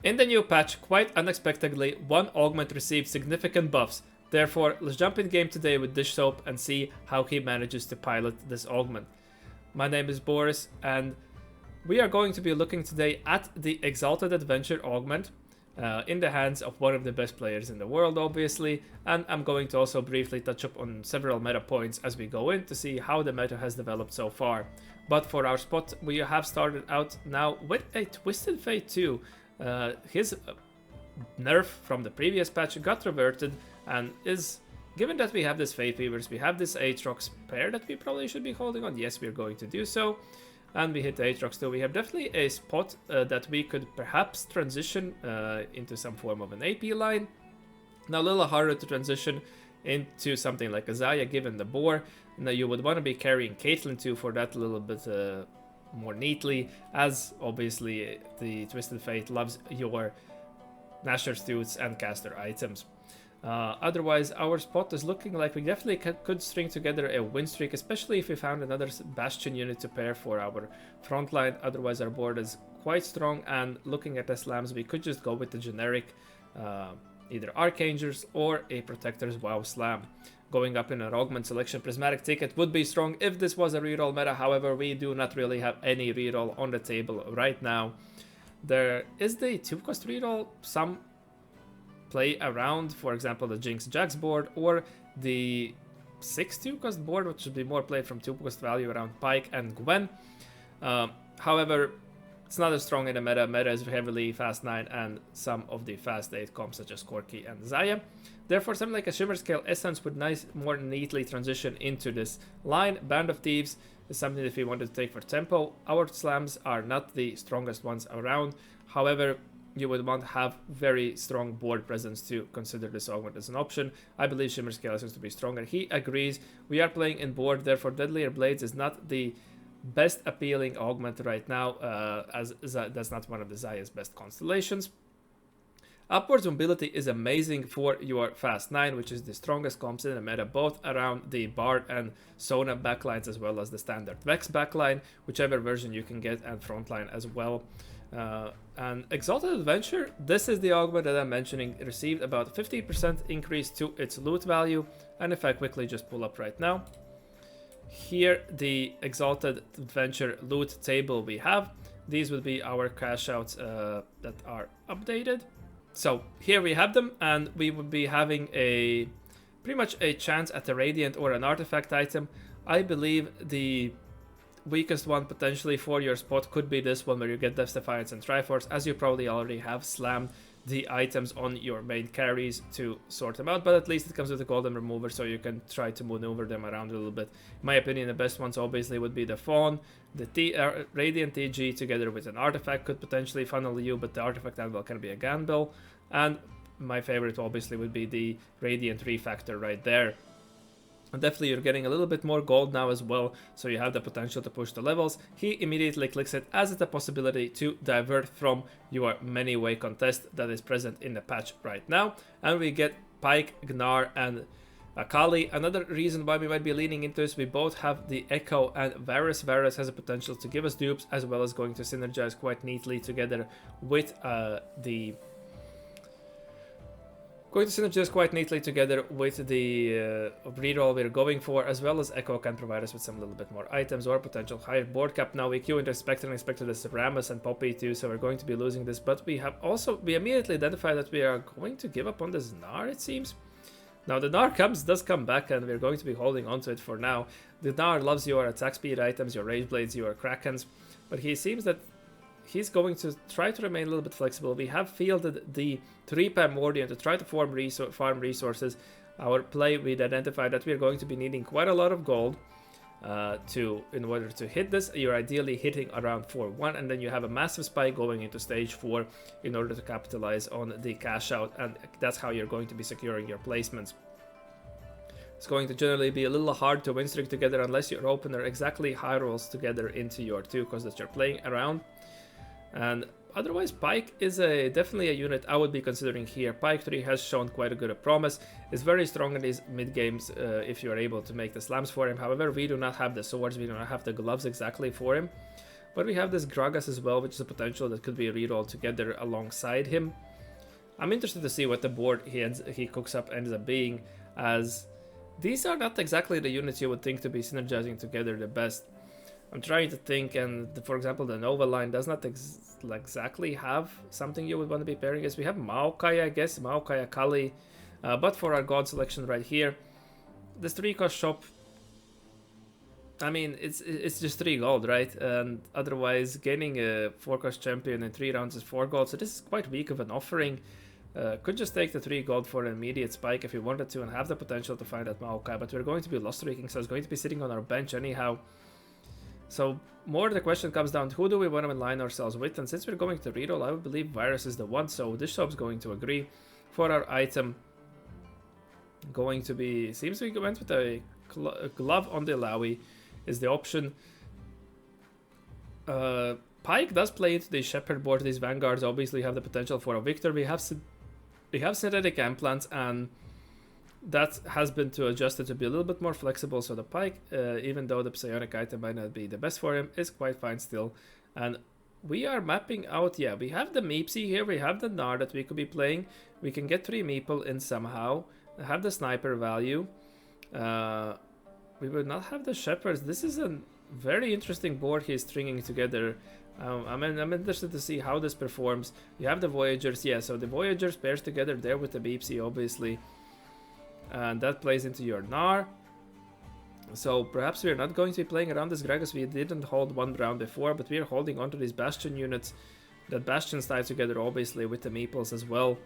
In the new patch, quite unexpectedly, one augment received significant buffs. Therefore, let's jump in game today with Dishsoap and see how he manages to pilot this augment. My name is Boris, and we are going to be looking today at the Exalted Adventure augment in the hands of one of the best players in the world, obviously, and I'm going to also briefly touch up on several meta points as we go in to see how the meta has developed so far. But for our spot, we have started out now with a Twisted Fate 2. His nerf from the previous patch got reverted, and is, given that we have this Fate Weavers, we have this Aatrox pair that we probably should be holding on. Yes, we're going to do so. And we hit Aatrox too. We have definitely a spot that we could perhaps transition into some form of an AP line. Now, a little harder to transition into something like a Xayah given the boar. Now, you would want to be carrying Caitlyn too for that a little bit more neatly, as obviously the Twisted Fate loves your Nashor's Tooths and caster items. Otherwise, our spot is looking like we definitely could string together a win streak, especially if we found another Bastion unit to pair for our front line. Otherwise, our board is quite strong, and looking at the slams, we could just go with the generic either Archangers or a Protector's WoW slam. Going up in an Augment selection, Prismatic Ticket would be strong if this was a reroll meta. However, we do not really have any reroll on the table right now. There is the 2-cost reroll, some play around, for example, the Jinx Jax board or the 6 2-cost board, which should be more played from 2-cost value around Pyke and Gwen. However, it's not as strong in the meta. Meta is heavily fast 9 and some of the fast 8 comps such as Corki and Xayah. Therefore, something like a Shimmer Scale Essence would more neatly transition into this line. Band of Thieves is something that we wanted to take for tempo. Our slams are not the strongest ones around. However, you would want to have very strong board presence to consider this augment as an option. I believe Shimmer Scale Essence to be stronger. He agrees. We are playing in board, therefore Deadlier Blades is not the best appealing augment right now, as that's not one of the Xayah's best constellations. Upwards Mobility is amazing for your Fast 9, which is the strongest comps in the meta, both around the Bard and Sona backlines, as well as the standard Vex backline, whichever version you can get, and frontline as well. And Exalted Adventure, this is the augment that I'm mentioning, received about 50% increase to its loot value. And if I quickly just pull up right now, here the Exalted Adventure loot table we have, these will be our cash outs that are updated. So here we have them, and we would be having a pretty much a chance at a Radiant or an artifact item. I believe the weakest one potentially for your spot could be this one, where you get Death's Defiance and Triforce, as you probably already have slammed the items on your main carries to sort them out, but at least it comes with a golden remover, so you can try to maneuver them around a little bit. In my opinion, the best ones obviously would be the Fawn, the Radiant TG together with an artifact could potentially funnel you, but the artifact anvil can be a Ganbill, and my favorite obviously would be the Radiant Refactor right there. And definitely you're getting a little bit more gold now as well, so you have the potential to push the levels. He immediately clicks it as a possibility to divert from your many-way contest that is present in the patch right now. And we get Pyke, Gnar, and Akali. Another reason why we might be leaning into this, we both have the Echo and Varus. Varus has a potential to give us dupes, as well as going to synergize quite neatly together with the reroll we're going for, as well as Echo can provide us with some little bit more items or potential higher board cap. Now we queue into Spectre and expected this Rammus and Poppy too, so we're going to be losing this, but we immediately identify that we are going to give up on this Gnar, it seems. Now the Gnar does come back, and we're going to be holding on to it for now. The Gnar loves your attack speed items, your Rage Blades, your Krakens, but he seems that he's going to try to remain a little bit flexible. We have fielded the 3 Primordial to try to farm resources. Our play, we'd identified that we're going to be needing quite a lot of gold in order to hit this. You're ideally hitting around 4-1, and then you have a massive spike going into stage 4 in order to capitalize on the cash out, and that's how you're going to be securing your placements. It's going to generally be a little hard to win streak together unless your opener exactly high rolls together into your 2-cost that you're playing around. And otherwise, Pyke is definitely a unit I would be considering here. Pyke 3 has shown quite a good promise. Is very strong in these mid games if you're able to make the slams for him. However, we do not have the swords, we do not have the gloves exactly for him. But we have this Gragas as well, which is a potential that could be rerolled together alongside him. I'm interested to see what the board he cooks up ends up being, as these are not exactly the units you would think to be synergizing together the best. I'm trying to think, and for example, the Nova line does not exactly have something you would want to be pairing against. We have Maokai, I guess, Maokai Akali, but for our god selection right here, this 3-cost shop, I mean, it's just 3 gold, right? And otherwise, gaining a 4-cost champion in 3 rounds is 4 gold, so this is quite weak of an offering. Could just take the 3 gold for an immediate spike if we wanted to and have the potential to find that Maokai, but we're going to be lost streaking, so it's going to be sitting on our bench anyhow. So more the question comes down to who do we want to align ourselves with, and since we're going to reroll, I would believe Virus is the one, so Dishsoap's going to agree. For our item, going to be, seems we went with a glove on the Alawi is the option. Pike does play into the Shepherd board. These Vanguards obviously have the potential for a victor. We have synthetic implants, and that has been adjusted to be a little bit more flexible, so the Pike, even though the psionic item might not be the best for him, is quite fine still. And we are mapping out, yeah, we have the Meepsy here, we have the Gnar that we could be playing. We can get 3 Meeple in somehow, have the sniper value. We would not have the Shepherds. This is a very interesting board he's stringing together. I'm interested to see how this performs. You have the Voyagers, yeah, so the Voyagers pairs together there with the Meepsy, obviously. And that plays into your Gnar. So perhaps we're not going to be playing around this Gragas. We didn't hold 1 round before, but we're holding onto these Bastion units. That Bastions tie together obviously with the Meeples as well.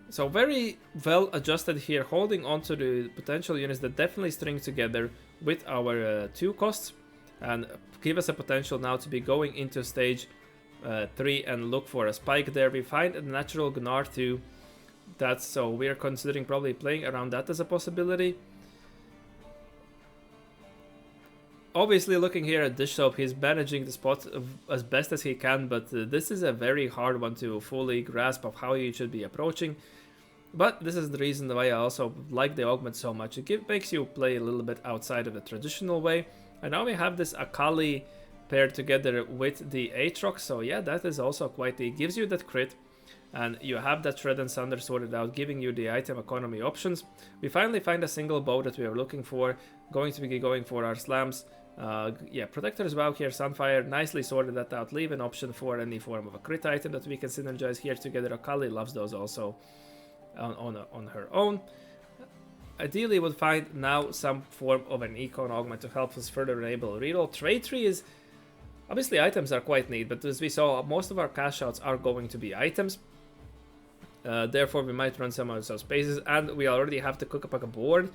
So very well adjusted here, holding onto the potential units that definitely string together with our 2 costs. And give us a potential now to be going into stage 3 and look for a spike there. We find a natural Gnar too. That's so we are considering probably playing around that as a possibility. Obviously, looking here at Dishsoap, he's managing the spot as best as he can, but this is a very hard one to fully grasp of how you should be approaching. But this is the reason why I also like the Augment so much. It makes you play a little bit outside of the traditional way. And now we have this Akali paired together with the Aatrox, so yeah, that is also quite, it gives you that crit. And you have that Shred and Sunder sorted out, giving you the item economy options. We finally find a single bow that we are looking for, going to be going for our slams. Yeah, Protector's Vow here, Sunfire, nicely sorted that out. Leave an option for any form of a crit item that we can synergize here together. Akali loves those also on her own. Ideally would find now some form of an Econ Augment to help us further enable reroll. Trade tree is, obviously items are quite neat, but as we saw, most of our cash outs are going to be items. Therefore, we might run some of those spaces, and we already have to cook up a board.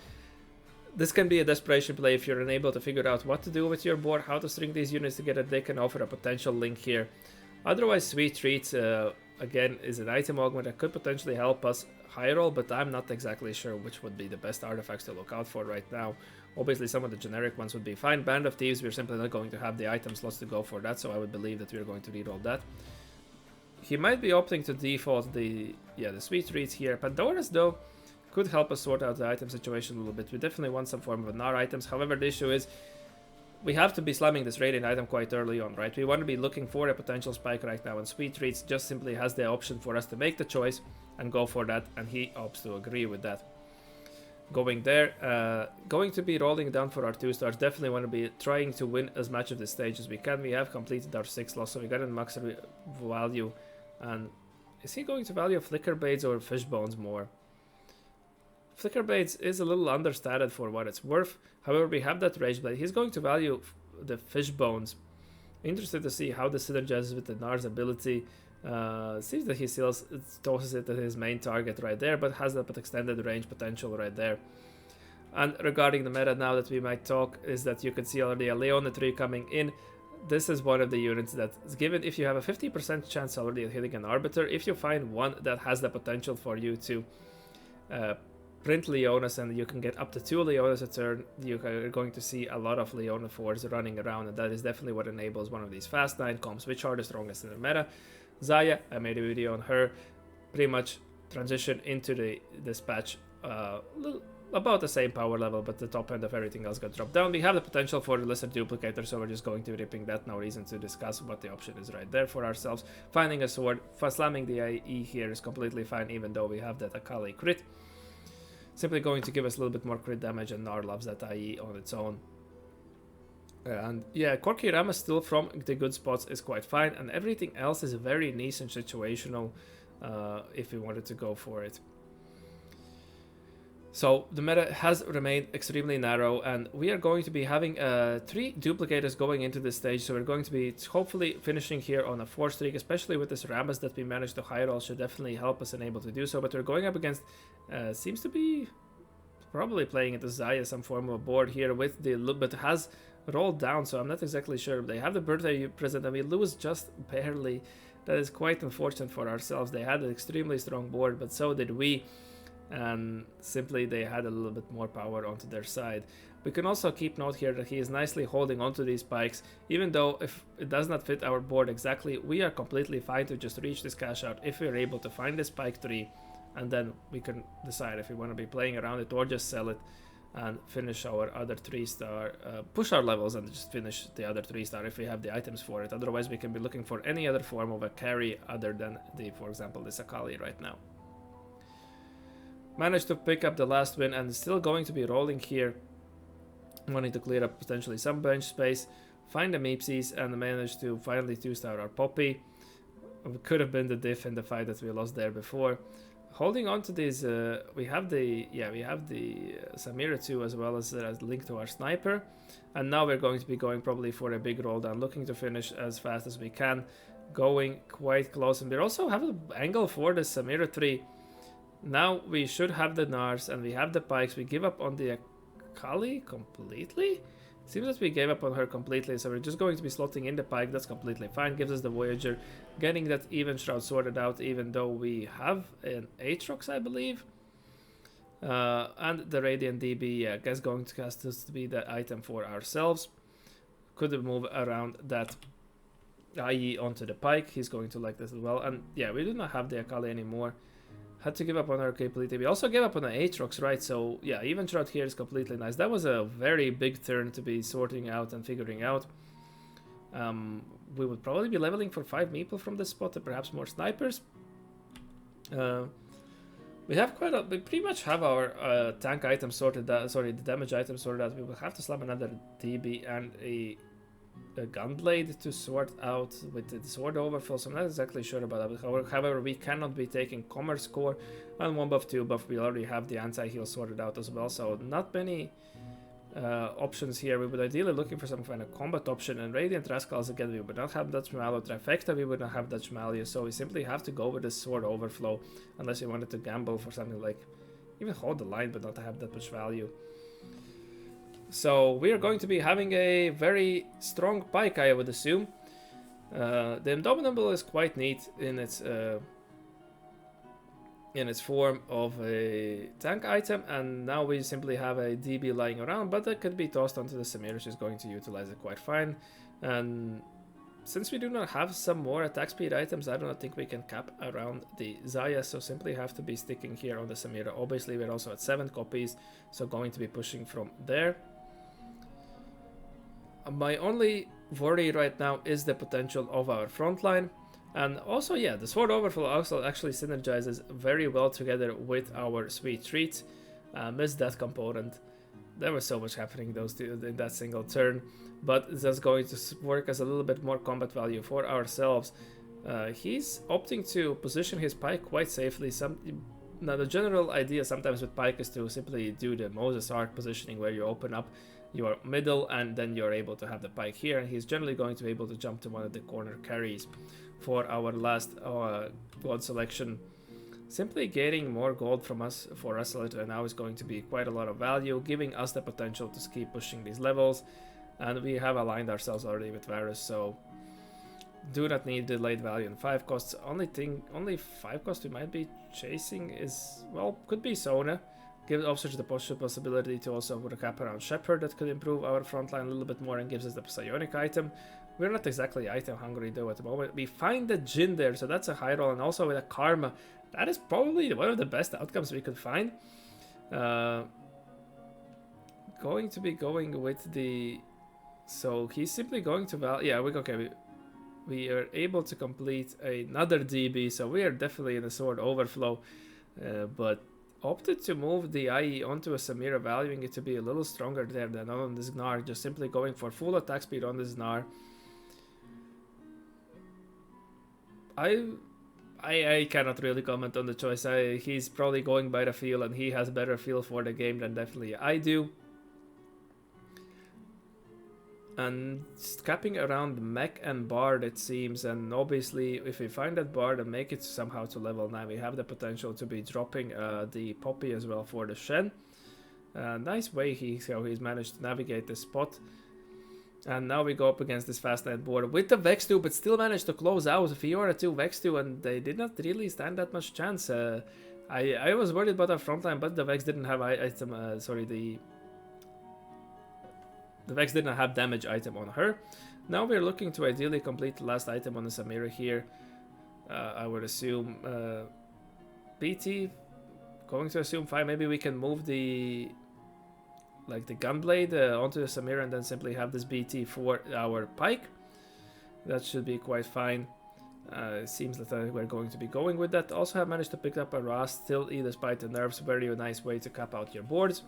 This can be a desperation play if you're unable to figure out what to do with your board, how to string these units together. They can offer a potential link here. Otherwise, Sweet Treats, again, is an item augment that could potentially help us high roll, but I'm not exactly sure which would be the best artifacts to look out for right now. Obviously, some of the generic ones would be fine. Band of Thieves, we're simply not going to have the item slots to go for that, so I would believe that we're going to reroll that. He might be opting to default the Sweet Treats here. Pandora's, though, could help us sort out the item situation a little bit. We definitely want some form of Gnar items. However, the issue is we have to be slamming this Radiant item quite early on, right? We want to be looking for a potential spike right now, and Sweet Treats just simply has the option for us to make the choice and go for that, and he opts to agree with that. Going there, going to be rolling down for our 2 stars. Definitely want to be trying to win as much of this stage as we can. We have completed our 6 loss, so we got a max value. And is he going to value Flicker Blades or Fish Bones more? Flicker Blades is a little understated for what it's worth. However, we have that Rage Blade. He's going to value the Fish Bones. Interested to see how this synergizes with the Gnar's ability. Seems that he still tosses it at his main target right there, but has that extended range potential right there. And regarding the meta now that we might talk, is that you can see already a Leona tree coming in. This is one of the units that is given if you have a 50% chance already of hitting an Arbiter. If you find one that has the potential for you to print Leonas and you can get up to 2 Leonas a turn, you are going to see a lot of Leona 4s running around, and that is definitely what enables one of these fast 9 comps, which are the strongest in the meta. Zaya, I made a video on her, pretty much transition into this patch about the same power level, but the top end of everything else got dropped down. We have the potential for the lesser duplicator, so we're just going to be ripping that. No reason to discuss what the option is right there for ourselves. Finding a sword, slamming the IE here is completely fine, even though we have that Akali crit. Simply going to give us a little bit more crit damage, and Nar loves that IE on its own. And yeah, Corki Rama still from the good spots is quite fine, and everything else is very niche and situational if we wanted to go for it. So the meta has remained extremely narrow, and we are going to be having 3 duplicators going into this stage, so we're going to be hopefully finishing here on a 4 streak, especially with this Rammus that we managed to high roll should definitely help us and able to do so. But we're going up against, seems to be probably playing into Xayah, some form of board here with the, but has rolled down, so I'm not exactly sure. They have the birthday present and we lose just barely. That is quite unfortunate for ourselves. They had an extremely strong board, but so did we. And simply they had a little bit more power onto their side. We can also keep note here that he is nicely holding onto these spikes, even though if it does not fit our board exactly, we are completely fine to just reach this cash out if we're able to find the spike 3, and then we can decide if we want to be playing around it or just sell it and finish our other 3-star, push our levels and just finish the other 3-star if we have the items for it. Otherwise we can be looking for any other form of a carry other than the, for example, this Akali right now. Managed to pick up the last win and still going to be rolling here, wanting to clear up potentially some bench space, find the Meepsies, and manage to finally 2-star our Poppy. It could have been the diff in the fight that we lost there before. Holding on to these, we have the Samira too, as well as linked to our sniper, and now we're going to be going probably for a big roll down, looking to finish as fast as we can, going quite close. And we also have an angle for the Samira 3. Now we should have the Nars and we have the Pikes. We give up on the Akali completely? It seems that we gave up on her completely, so we're just going to be slotting in the Pike. That's completely fine. Gives us the Voyager. Getting that Even Shroud sorted out, even though we have an Aatrox, I believe. And the Radiant DB, yeah, I guess going to cast us to be the item for ourselves. Could move around that IE onto the Pike. He's going to like this as well. And yeah, we do not have the Akali anymore. Had to give up on our completely. We also gave up on the Aatrox, right? So yeah, Even Shroud here is completely nice. That was a very big turn to be sorting out and figuring out. We would probably be leveling for 5 meeple from this spot and perhaps more snipers. We have we pretty much have our tank item sorted out, sorry, the damage item sorted out. We will have to slam another DB and a Gunblade to sort out with the sword overfill, so I'm not exactly sure about that. However, we cannot be taking commerce core and 1 buff, 2 buff. We already have the anti-heal sorted out as well, so not many options here. We would ideally looking for some kind of combat option, and Radiant Rascals again, we would not have Dutch Mallow. Trifecta, we would not have Dutch Mallow, so we simply have to go with the sword overflow, unless you wanted to gamble for something like even hold the line but not have that much value. So we are going to be having a very strong Pike, I would assume. The Indomitable is quite neat in its form of a tank item, and now we simply have a DB lying around, but that could be tossed onto the Samira. She's going to utilize it quite fine. And since we do not have some more attack speed items, I do not think we can cap around the Xayah, so simply have to be sticking here on the Samira. Obviously, we're also at 7 copies, so going to be pushing from there. My only worry right now is the potential of our front line. And also, yeah, the sword overflow also actually synergizes very well together with our sweet treats. Missed that component. There was so much happening those two in that single turn, but that's going to work as a little bit more combat value for ourselves. He's opting to position his Pike quite safely. Now the general idea sometimes with Pike is to simply do the Moses Arc positioning, where you open up your middle and then you're able to have the Pike here, and he's generally going to be able to jump to one of the corner carries for our last gold selection. Simply getting more gold from us for us now is going to be quite a lot of value, giving us the potential to keep pushing these levels, and we have aligned ourselves already with Varus, so do not need delayed value and 5 costs. Only 5 costs we might be chasing is, well, could be Sona. Gives officers the possibility to also put a cap around Shepherd that could improve our front line a little bit more and gives us the psionic item. We're not exactly item hungry though at the moment. We find the Jhin there, so that's a high roll, and also with a Karma. That is probably one of the best outcomes we could find. going to be going with the... So he's simply going to yeah, we are able to complete another DB, so we are definitely in a sword overflow, but opted to move the IE onto a Samira, valuing it to be a little stronger there than on this Gnar, just simply going for full attack speed on this Gnar. I cannot really comment on the choice. He's probably going by the feel, and he has better feel for the game than definitely I do. And capping around Mech and Bard, it seems, and obviously if we find that Bard and make it somehow to level 9, we have the potential to be dropping the Poppy as well for the Shen. Nice way he's managed to navigate the spot. And now we go up against this fast night board with the Vex 2, but still managed to close out Fiora 2, Vex 2, and they did not really stand that much chance. I was worried about our frontline, but the Vex didn't have item, the Vex didn't have damage item on her. Now we're looking to ideally complete the last item on the Samira here. I would assume BT, going to assume 5. Maybe we can move the Gunblade onto the Samira and then simply have this BT for our Pike. That should be quite fine. It seems that we're going to be going with that. Also have managed to pick up a Rast, still despite the nerfs. Very nice way to cap out your boards.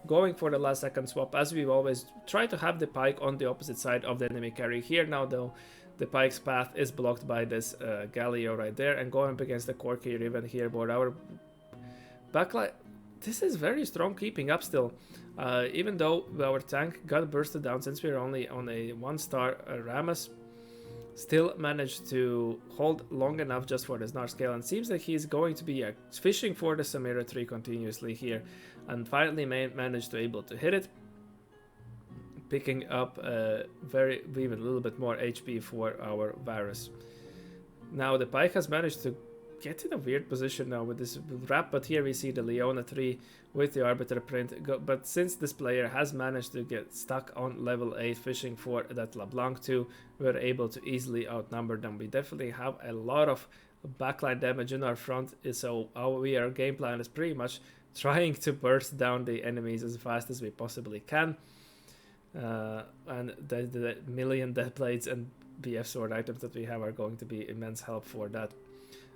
Going for the last second swap, as we always try to have the Pike on the opposite side of the enemy carry. Here now though, the Pike's path is blocked by this Galio right there, and going up against the Corki Riven here board. Our backline, this is very strong, keeping up still. Even though our tank got bursted down, since we're only on a 1-star Rammus, still managed to hold long enough just for this Gnar scale, and seems like he's going to be fishing for the Samira 3 continuously here, and finally managed to able to hit it, picking up even a little bit more HP for our Varus. Now the Pike has managed to get in a weird position now with this wrap, but here we see the Leona 3 with the Arbiter print, but since this player has managed to get stuck on level 8 fishing for that LeBlanc 2, we're able to easily outnumber them. We definitely have a lot of backline damage in our front, so our game plan is pretty much trying to burst down the enemies as fast as we possibly can, and the million death blades and BF sword items that we have are going to be immense help for that.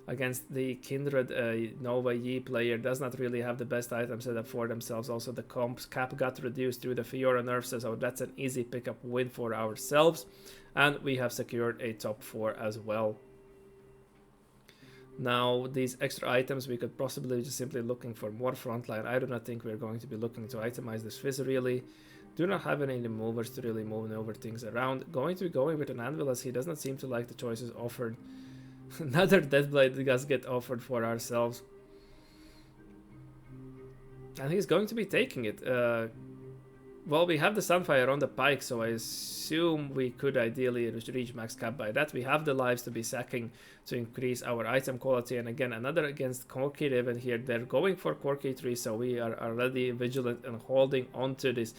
Against the Kindred, Nova Yi player does not really have the best item set up for themselves. Also the comps cap got reduced through the Fiora nerfs, so that's an easy pickup win for ourselves, and we have secured a top 4 as well. Now these extra items, we could possibly just simply looking for more frontline. I do not think we're going to be looking to itemize this Fizz really. Do not have any movers to really move over things around. Going to be going with an Anvil, as he does not seem to like the choices offered. Another Deathblade does get offered for ourselves, and he's going to be taking it. Well, we have the Sunfire on the Pike, so I assume we could ideally reach max cap by that. We have the lives to be sacking to increase our item quality, and again another against Corki Riven here. They're going for Corki 3, so we are already vigilant and holding onto this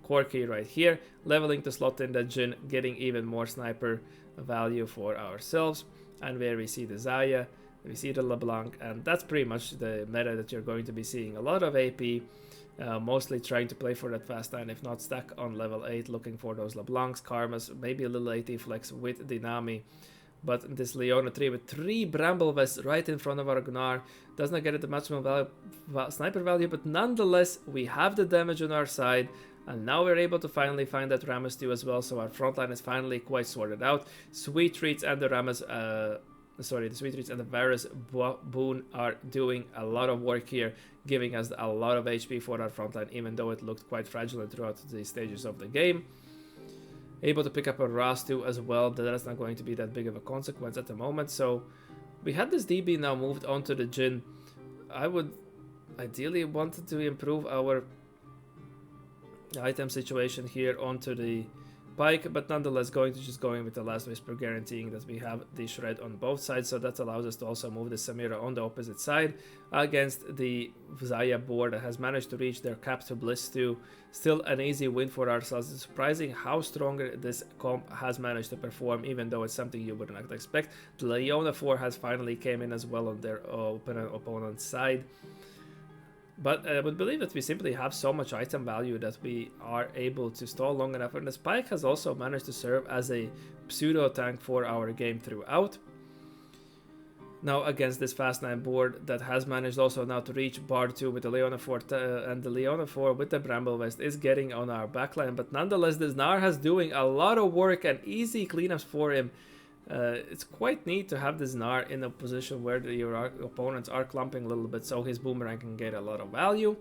Corki right here, leveling to slot in the Jhin, getting even more sniper value for ourselves. And where we see the Zaya, we see the LeBlanc, and that's pretty much the meta that you're going to be seeing. A lot of AP, mostly trying to play for that fast line, if not stack on level 8, looking for those LeBlancs, Karmas, maybe a little AT flex with Dynami. But this Leona 3 with 3 Bramble Vests right in front of our Gnar does not get it the maximum sniper value, but nonetheless, we have the damage on our side. And now we're able to finally find that Rammus 2 as well, so our frontline is finally quite sorted out. Sweet Treats and the Rammus, the Sweet Treats and the Varus Boon are doing a lot of work here, giving us a lot of HP for our frontline, even though it looked quite fragile throughout the stages of the game. Able to pick up a Rast 2 as well, but that's not going to be that big of a consequence at the moment. So we had this DB now moved onto the Jhin. I would ideally wanted to improve our item situation here onto the Pike, but nonetheless going with the Last Whisper, guaranteeing that we have the Shred on both sides, so that allows us to also move the Samira on the opposite side against the Zaya board that has managed to reach their cap to Bliss 2. Still an easy win for ourselves. It's surprising how stronger this comp has managed to perform, even though it's something you would not expect. The Leona 4 has finally came in as well on their opponent's side. But I would believe that we simply have so much item value that we are able to stall long enough. And the spike has also managed to serve as a pseudo tank for our game throughout. Now against this fast 9 board that has managed also now to reach bar 2 with the Leona 4 and the Leona 4 with the Bramble Vest is getting on our backline, but nonetheless this Narha's doing a lot of work and easy cleanups for him. It's quite neat to have this Gnar in a position where your opponents are clumping a little bit, so his boomerang can get a lot of value.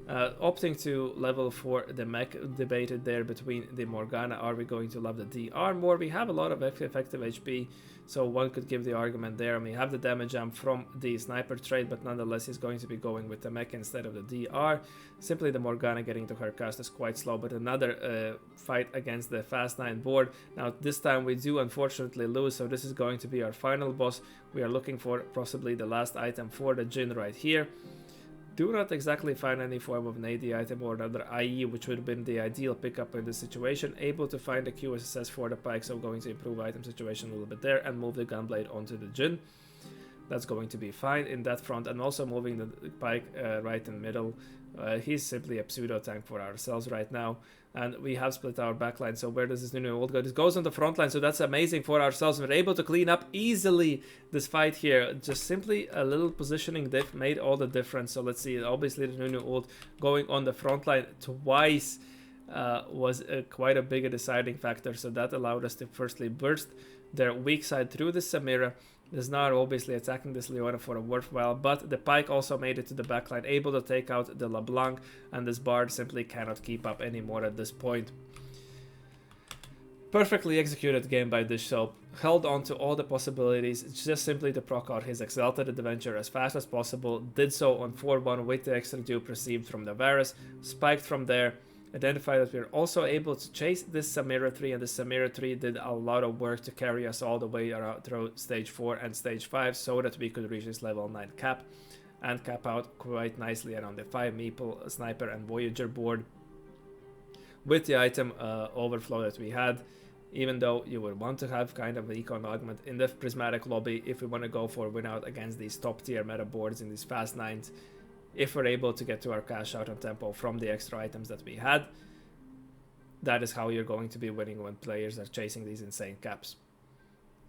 Opting to level for the mech debated there between the Morgana. Are we going to love the DR more? We have a lot of effective HP, so one could give the argument there. And we have the damage jump from the sniper trade, but nonetheless he's going to be going with the mech instead of the DR. Simply the Morgana getting to her cast is quite slow, but another fight against the fast 9 board. Now this time we do unfortunately lose, so this is going to be our final boss. We are looking for possibly the last item for the Jin right here. Do not exactly find any form of an AD item or another IE, which would have been the ideal pickup in this situation. Able to find a QSS for the pike, so going to improve item situation a little bit there and move the gunblade onto the Jin. That's going to be fine in that front, and also moving the pike right in the middle. He's simply a pseudo tank for ourselves right now, and we have split our backline. So where does this new ult go? This goes on the front line, so that's amazing for ourselves. We're able to clean up easily this fight here. Just simply a little positioning diff made all the difference. So let's see, obviously the new ult going on the front line twice was quite a big deciding factor. So that allowed us to firstly burst their weak side through the Samira. There's not obviously attacking this Leona for a worthwhile, but the pike also made it to the backline, able to take out the LeBlanc, and this Bard simply cannot keep up anymore at this point. Perfectly executed game by Dishsoap, held on to all the possibilities, just simply to proc out his Exalted Adventure as fast as possible, did so on 4-1 with the extra dupe received from the Varus, spiked from there, identified that we are also able to chase this Samira 3, and the Samira 3 did a lot of work to carry us all the way around through stage 4 and stage 5 so that we could reach this level 9 cap and cap out quite nicely around the 5 Meeple, Sniper and Voyager board with the item overflow that we had. Even though you would want to have kind of an econ augment in the prismatic lobby if we want to go for winout against these top tier meta boards in these fast 9s. If we're able to get to our cash out on tempo from the extra items that we had, that is how you're going to be winning when players are chasing these insane caps.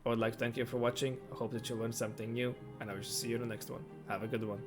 I would like to thank you for watching. I hope that you learned something new, and I will see you in the next one. Have a good one.